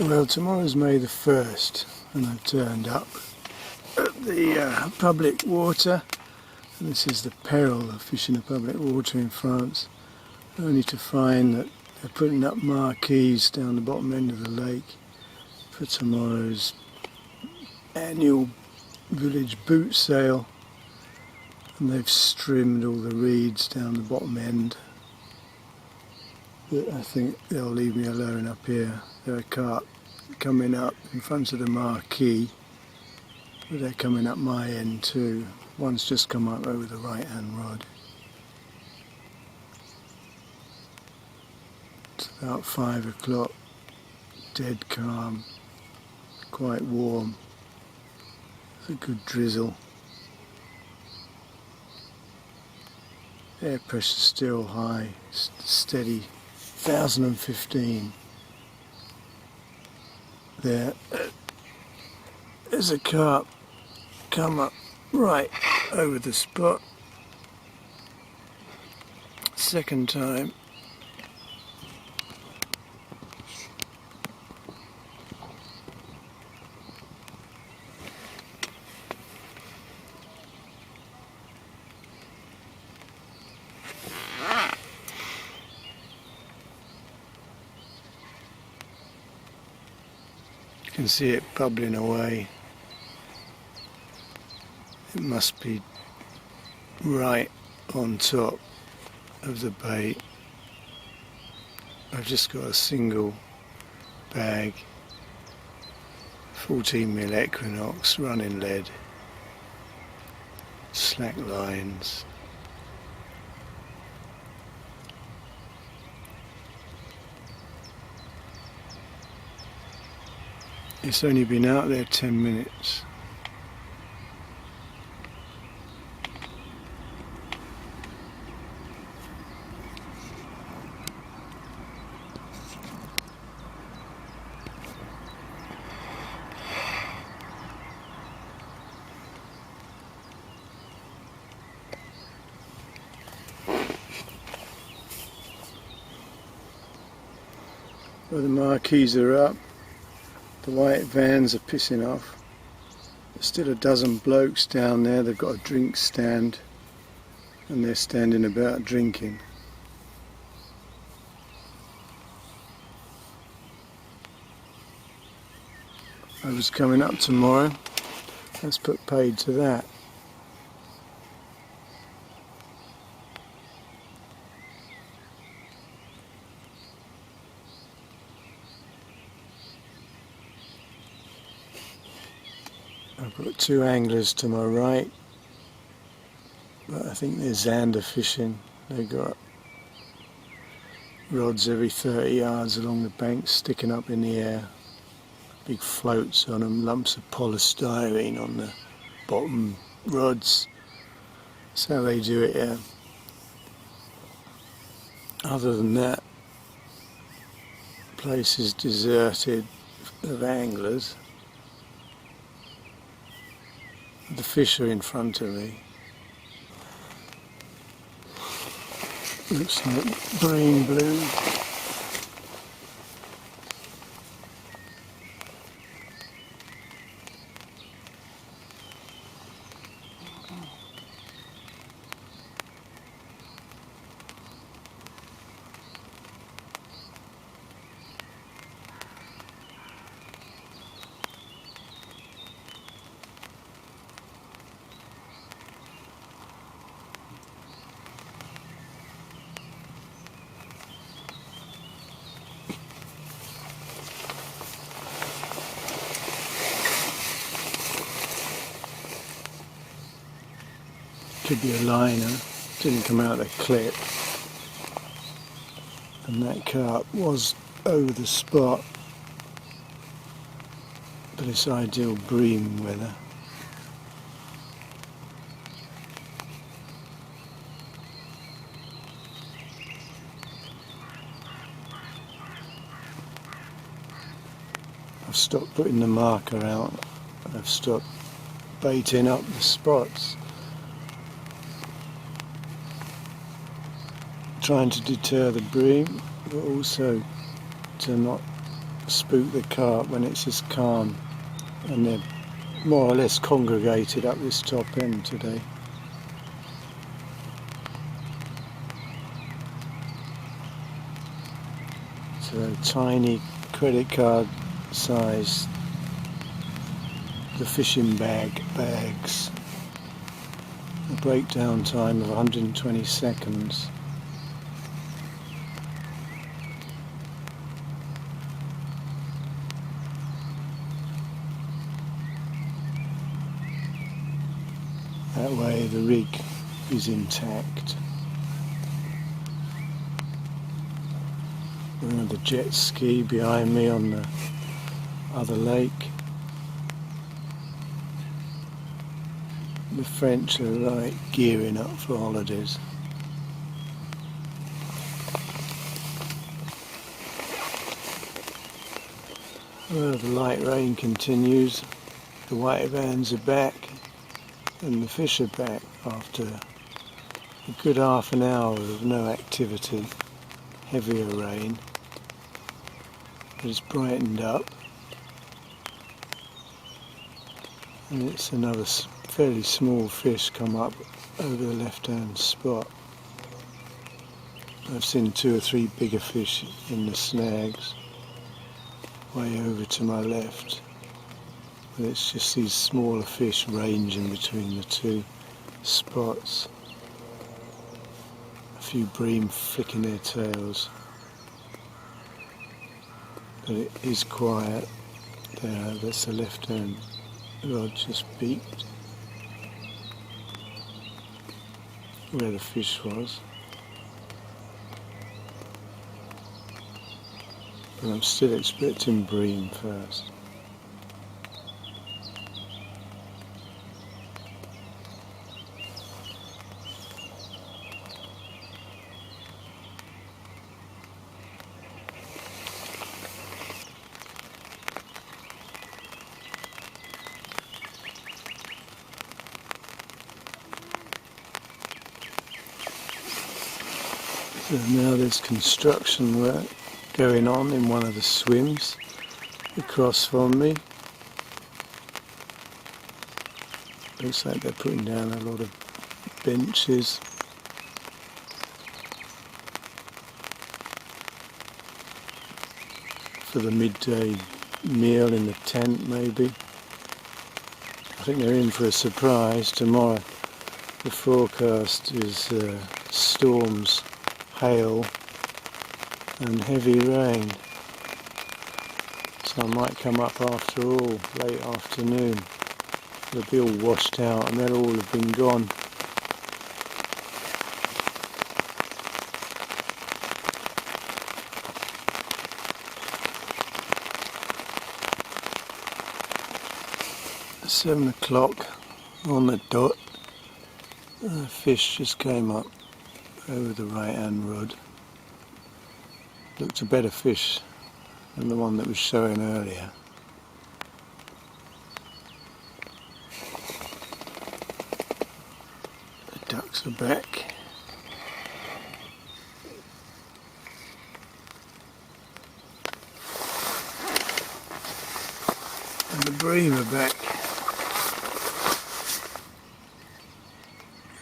Well, tomorrow's May the 1st and I've turned up at the public water, and this is the peril of fishing a public water in France, only to find that they're putting up marquees down the bottom end of the lake for tomorrow's annual village boot sale, and they've trimmed all the reeds down the bottom end. But I think they'll leave me alone up here. There are carp coming up in front of the marquee, but they're coming up my end too. One's just come up over the right hand rod. It's about 5 o'clock, dead calm, quite warm. It's a good drizzle. Air pressure still high, steady, 1015. There's a carp come up right over the spot. Second time. You can see it bubbling away. It must be right on top of the bait. I've just got a single bag, 14mm Equinox, running lead, slack lines. It's only been out there 10 minutes. Well, the marquees are up. The white vans are pissing off. There's still a dozen blokes down there. They've got a drink stand and they're standing about drinking. I was coming up tomorrow. Let's put paid to that. I've got two anglers to my right, but I think they're zander fishing. They've got rods every 30 yards along the bank sticking up in the air. Big floats on them, lumps of polystyrene on the bottom rods. That's how they do it here. Other than that, the place is deserted of anglers. The fish are in front of me. Looks like green blue. Could be a liner, didn't come out of the clip, and that carp was over the spot, but it's ideal bream weather. I've stopped putting the marker out, I've stopped baiting up the spots. Trying to deter the bream, but also to not spook the carp when it's just calm, and they're more or less congregated up this top end today. So tiny credit card size, the fishing bags, a breakdown time of 120 seconds. That way the rig is intact. The jet ski behind me on the other lake. The French are like gearing up for holidays. Well, the light rain continues. The white vans are back and the fish are back after a good half an hour of no activity, heavier rain. But it's brightened up, and it's another fairly small fish come up over the left hand spot. I've seen 2 or 3 bigger fish in the snags way over to my left, but it's just these smaller fish ranging between the 2 spots. A few bream flicking their tails. But it is quiet there. That's the left hand rod just beaked where the fish was. But I'm still expecting bream first. So now there's construction work going on in one of the swims across from me. Looks like they're putting down a lot of benches. For the midday meal in the tent maybe. I think they're in for a surprise tomorrow. The forecast is storms, hail and heavy rain, so I might come up after all, late afternoon. They'll be all washed out and they'll all have been gone. At 7 o'clock on the dot, the fish just came up over the right hand rod. Looked a better fish than the one that was showing earlier. The ducks are back. And the bream are back.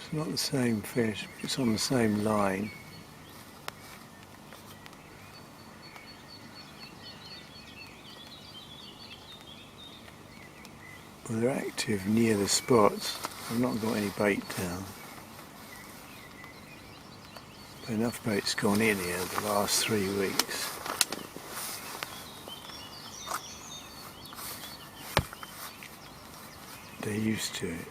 It's not the same fish, but it's on the same line. Well, they're active near the spots. I've not got any bait down. But enough bait's gone in here the last 3 weeks. They're used to it.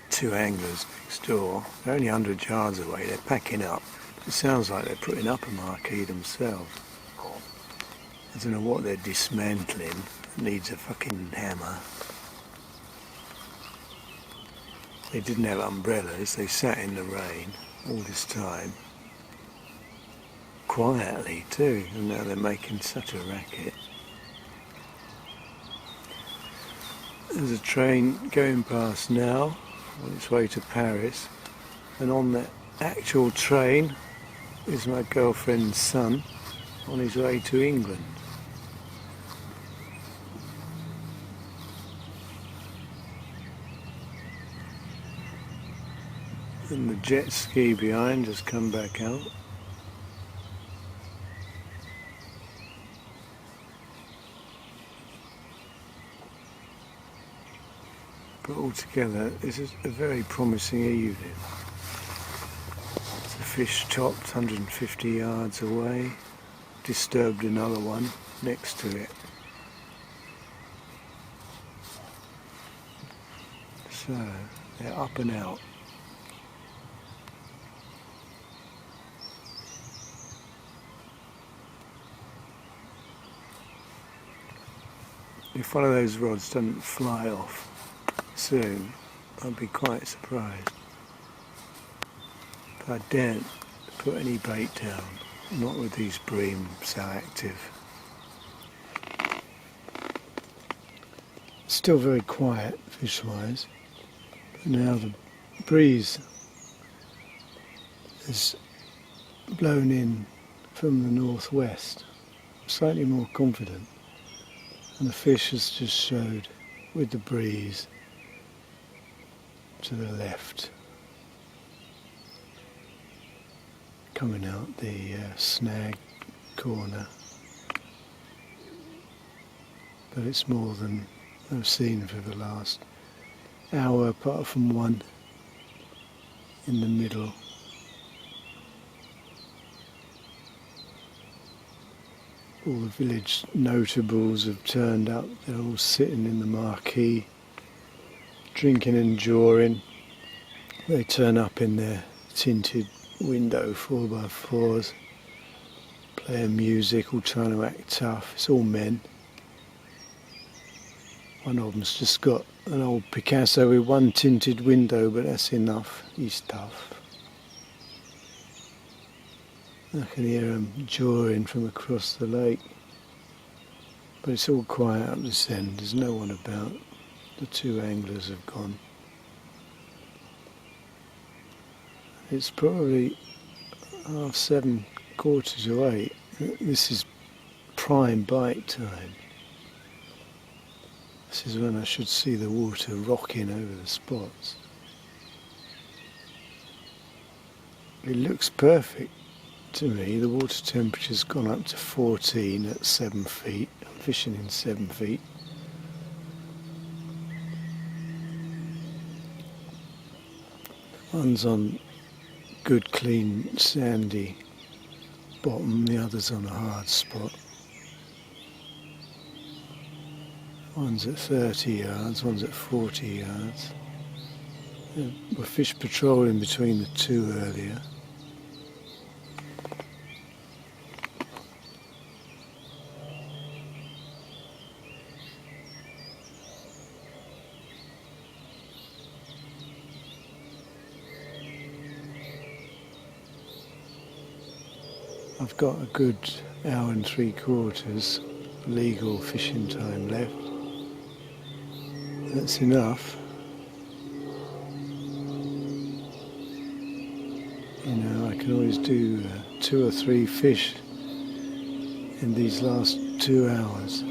Two anglers next door. They're only 100 yards away. They're packing up. It sounds like they're putting up a marquee themselves. I don't know what they're dismantling. It needs a fucking hammer. They didn't have umbrellas. They sat in the rain all this time. Quietly too. And now they're making such a racket. There's a train going past now. on its way to Paris, and on that actual train is my girlfriend's son on his way to England. And the jet ski behind has come back out. But altogether, this is a very promising evening. It's a fish chopped 150 yards away, disturbed another one next to it. So, they're up and out. If one of those rods doesn't fly off soon, I'd be quite surprised. But I daren't put any bait down, not with these bream so active. Still very quiet fish-wise, but now the breeze has blown in from the northwest. I'm slightly more confident. And the fish has just showed with the breeze to the left, coming out the snag corner. But it's more than I've seen for the last hour, apart from one in the middle. All the village notables have turned up. They're all sitting in the marquee, drinking and jawing. They turn up in their tinted window 4x4s, playing music, all trying to act tough. It's all men. One of them's just got an old Picasso with one tinted window, but that's enough. He's tough. I can hear them jawing from across the lake, but it's all quiet up this end. There's no one about. The two anglers have gone. It's probably 7:30, 8:15. This is prime bite time. This is when I should see the water rocking over the spots. It looks perfect. To me, the water temperature's gone up to 14 at 7 feet. I'm fishing in 7 feet. One's on good, clean, sandy bottom, the other's on a hard spot. One's at 30 yards, one's at 40 yards. There were fish patrolling between the two earlier. I've got a good hour and 3/4 legal fishing time left. That's enough. You know, I can always do 2 or 3 fish in these last 2 hours.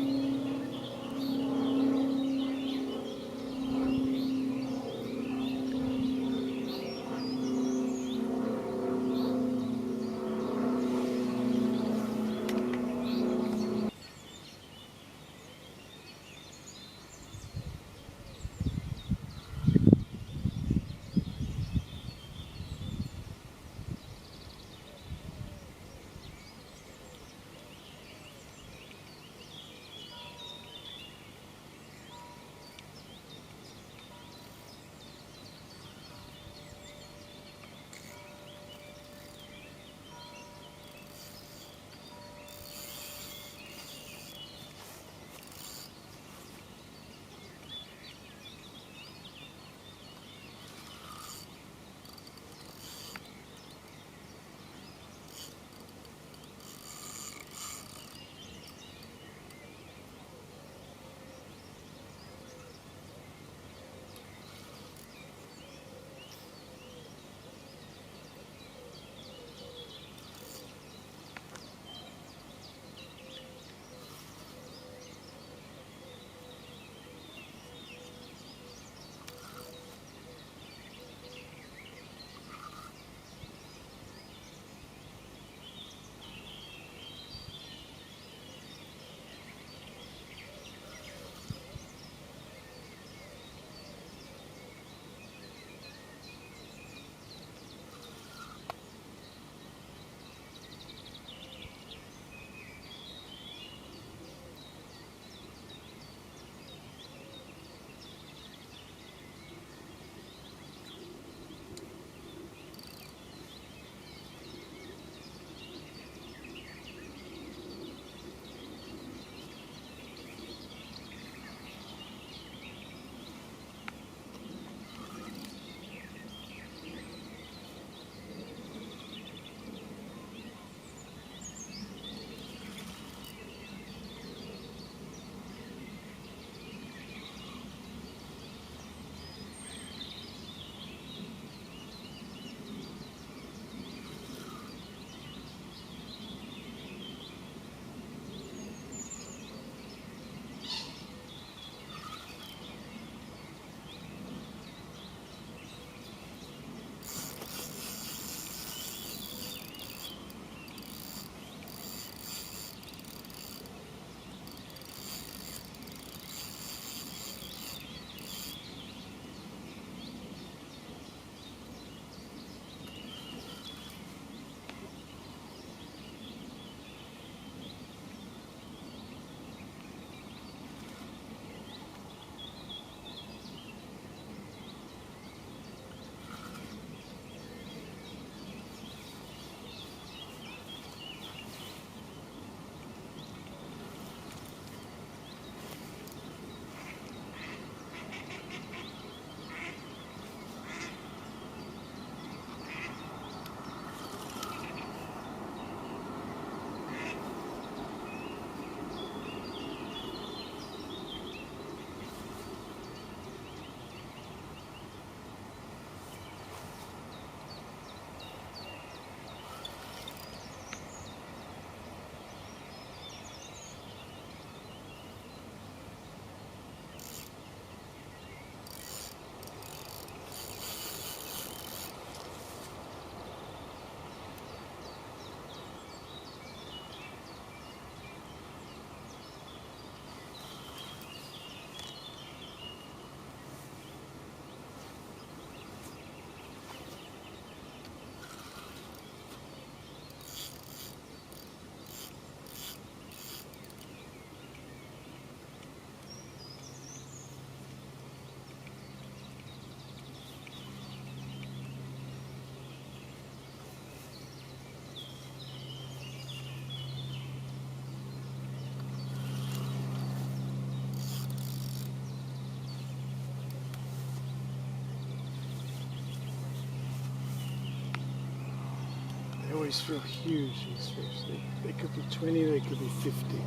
always feel huge, these fish. They could be 20, they could be 50.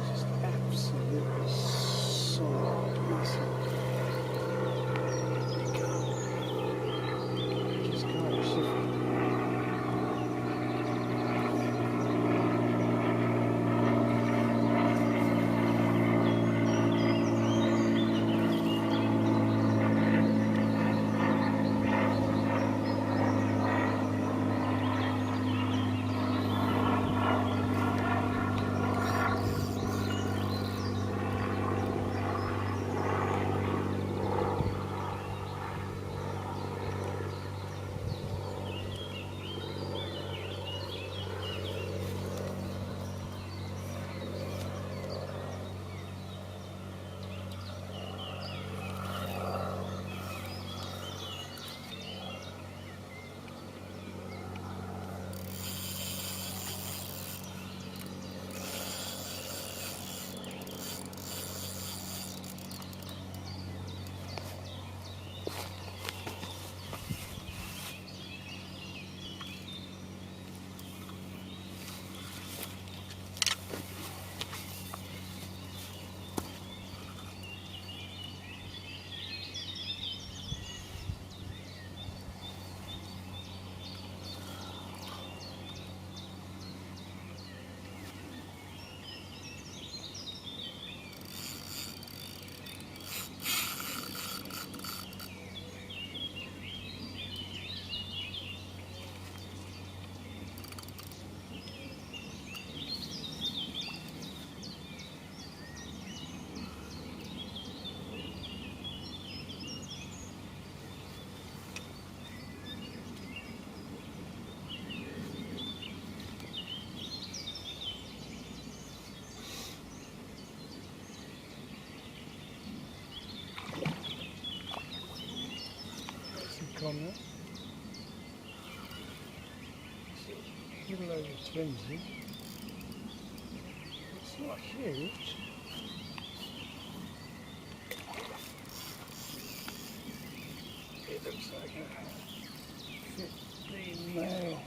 Just absolutely solid, massive. Just can't shift it. On that. A little over 20. It's not huge. It looks like a 15 male.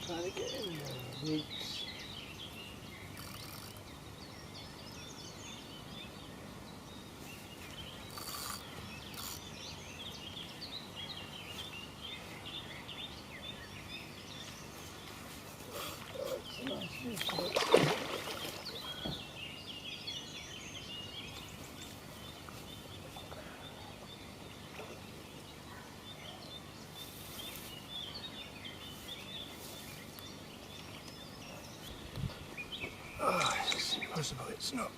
Trying to get in the roots. Oh, it's a nice fish. Oh, it's impossible, it's not.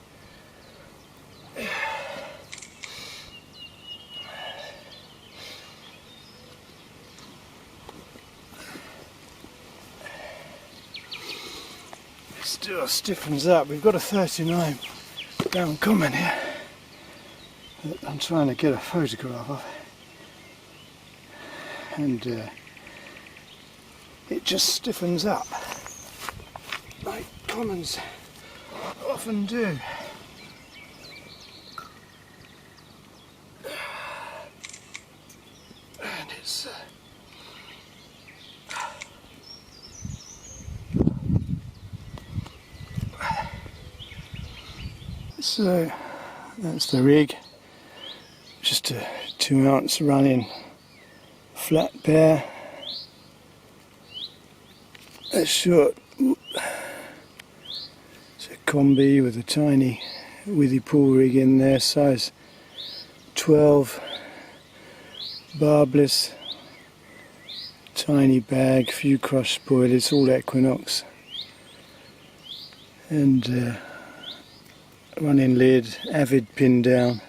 It still stiffens up. We've got a 39 down common here that I'm trying to get a photograph of, and it just stiffens up like commons often do. And so that's the rig, just a 2-ounce running flat pair, a short, it's a combi with a tiny withy pull rig in there, size 12, barbless, tiny bag, few cross spoilers, all Equinox, and running lid, Avid pin down.